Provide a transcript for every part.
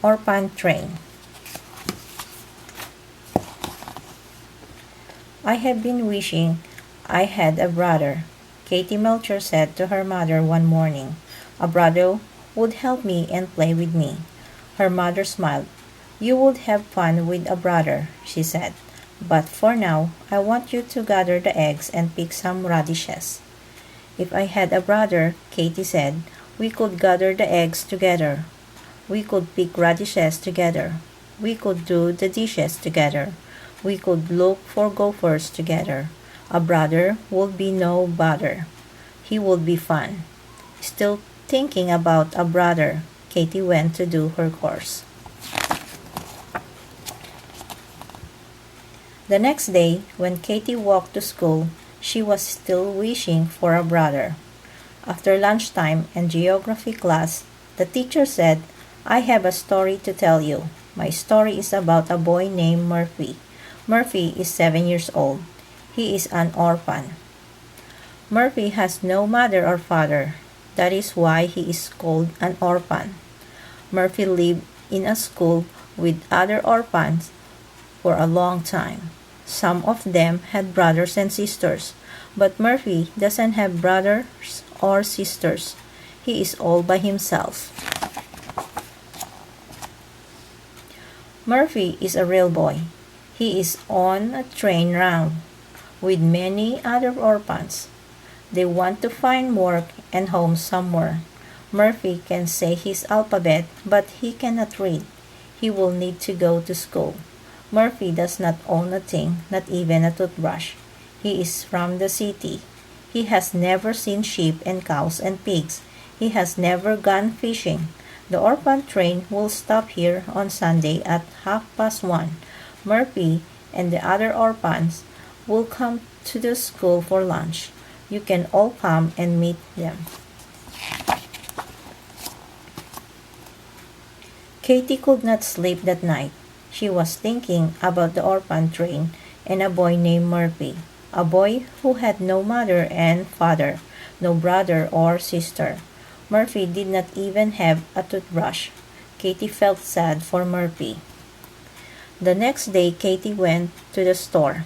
Orphan Train. I have been wishing I had a brother, Katie Melcher said to her mother one morning. A brother would help me and play with me. Her mother smiled. You would have fun with a brother, she said. But for now, I want you to gather the eggs and pick some radishes. If I had a brother, Katie said, we could gather the eggs together. We could pick radishes together. We could do the dishes together. We could look for gophers together. A brother would be no bother. He would be fun. Still thinking about a brother, Katie went to do her course. The next day, when Katie walked to school, she was still wishing for a brother. After lunchtime and geography class, the teacher said, I have a story to tell you. My story is about a boy named Murphy. Murphy is 7 years old. He is an orphan. Murphy has no mother or father. That is why he is called an orphan. Murphy lived in a school with other orphans for a long time. Some of them had brothers and sisters, but Murphy doesn't have brothers or sisters. He is all by himself. Murphy is a real boy. He is on a train round with many other orphans. They want to find work and home somewhere. Murphy can say his alphabet, but he cannot read. He will need to go to school. Murphy does not own a thing, not even a toothbrush. He is from the city. He has never seen sheep and cows and pigs. He has never gone fishing. The orphan train will stop here on Sunday at 1:30. Murphy and the other orphans will come to the school for lunch. You can all come and meet them. Katie could not sleep that night. She was thinking about the orphan train and a boy named Murphy, a boy who had no mother and father, no brother or sister. Murphy did not even have a toothbrush. Katie felt sad for Murphy. The next day, Katie went to the store.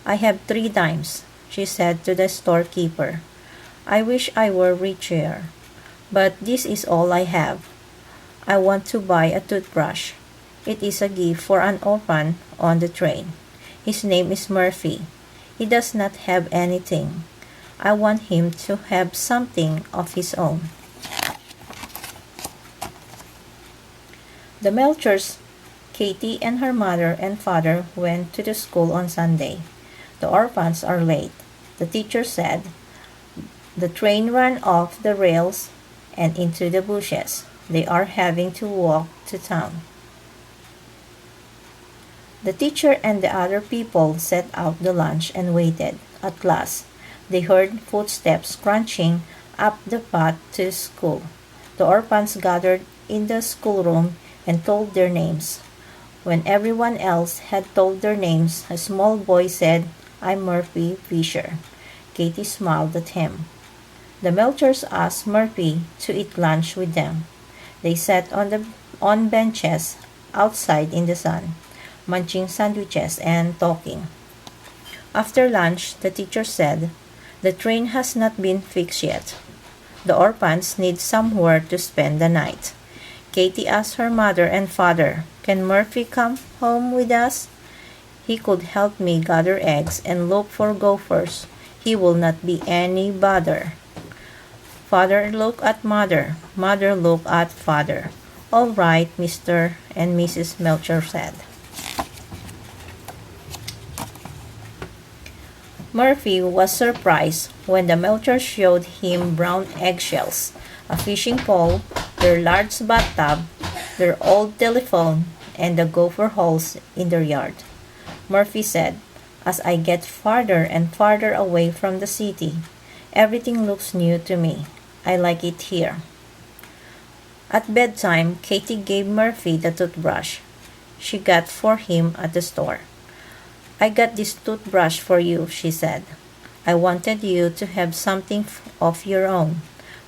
I have 3 dimes, she said to the storekeeper. I wish I were richer, but this is all I have. I want to buy a toothbrush. It is a gift for an orphan on the train. His name is Murphy. He does not have anything. I want him to have something of his own. The Melchers, Katie and her mother and father went to the school on Sunday. The orphans are late, the teacher said. The train ran off the rails and into the bushes. They are having to walk to town. The teacher and the other people set out the lunch and waited. At last, they heard footsteps crunching up the path to school. The orphans gathered in the schoolroom and told their names. When everyone else had told their names, a small boy said, I'm Murphy Fisher. Katie smiled at him. The Melchers asked Murphy to eat lunch with them. They sat on benches outside in the sun, munching sandwiches and talking. After lunch, the teacher said, the train has not been fixed yet. The orphans need somewhere to spend the night. Katie asked her mother and father, can Murphy come home with us? He could help me gather eggs and look for gophers. He will not be any bother. Father looked at mother. Mother looked at father. All right, Mr. and Mrs. Melcher said. Murphy was surprised when the Melcher showed him brown eggshells, a fishing pole, their large bathtub, their old telephone, and the gopher holes in their yard. Murphy said, as I get farther and farther away from the city, everything looks new to me. I like it here. At bedtime, Katie gave Murphy the toothbrush she got for him at the store. I got this toothbrush for you, she said. I wanted you to have something of your own.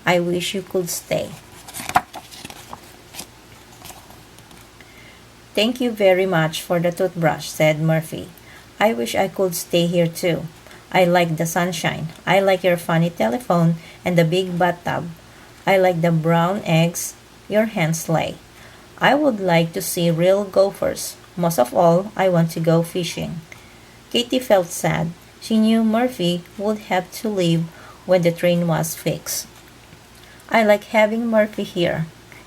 I wish you could stay. Thank you very much for the toothbrush, said Murphy. I wish I could stay here too. I like the sunshine. I like your funny telephone and the big bathtub. I like the brown eggs your hens lay. I would like to see real gophers. Most of all, I want to go fishing. Katy felt sad. She knew Murphy would have to leave when the train was fixed. I like having Murphy here,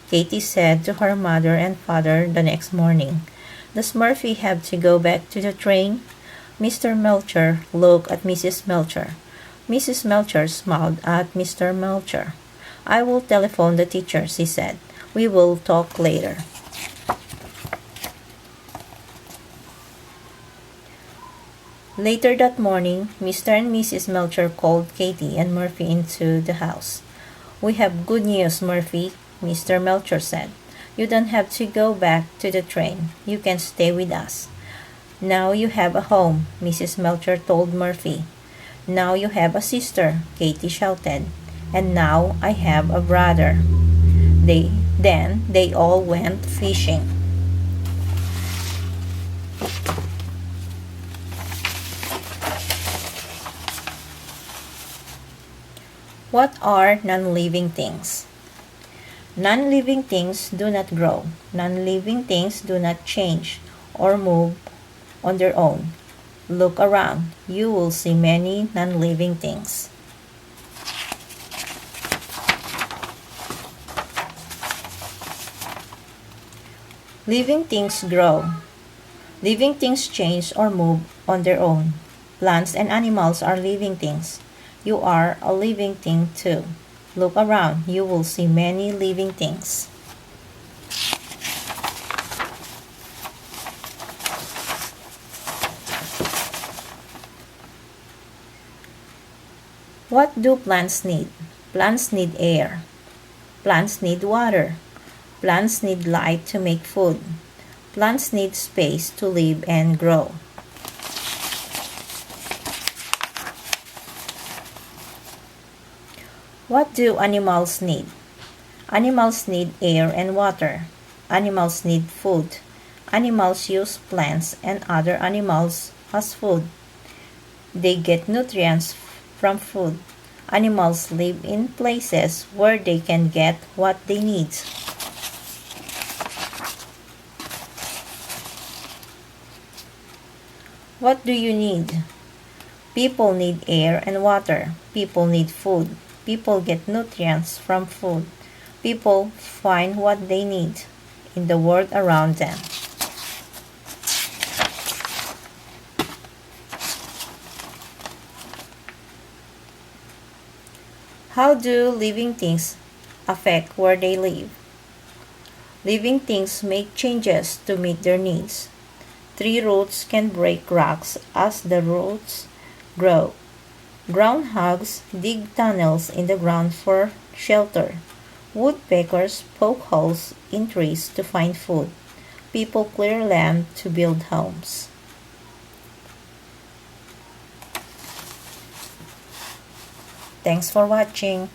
Katy said to her mother and father the next morning. Does Murphy have to go back to the train? Mr. Melcher looked at Mrs. Melcher. Mrs. Melcher smiled at Mr. Melcher. I will telephone the teacher, she said. We will talk later. Later that morning, Mr. and Mrs. Melcher called Katy and Murphy into the house. We have good news, Murphy, Mr. Melcher said. You don't have to go back to the train. You can stay with us. Now you have a home, Mrs. Melcher told Murphy. Now you have a sister, Katy shouted. And now I have a brother. Then they all went fishing. What are non-living things? Non-living things do not grow. Non-living things do not change or move on their own. Look around. You will see many non-living things. Living things grow. Living things change or move on their own. Plants and animals are living things. You are a living thing too. Look around. You will see many living things. What do plants need? Plants need air. Plants need water. Plants need light to make food. Plants need space to live and grow. What do animals need? Animals need air and water. Animals need food. Animals use plants and other animals as food. They get nutrients from food. Animals live in places where they can get what they need. What do you need? People need air and water. People need food. People get nutrients from food. People find what they need in the world around them. How do living things affect where they live? Living things make changes to meet their needs. Tree roots can break rocks as the roots grow. Groundhogs dig tunnels in the ground for shelter. Woodpeckers poke holes in trees to find food. People clear land to build homes. Thanks for watching.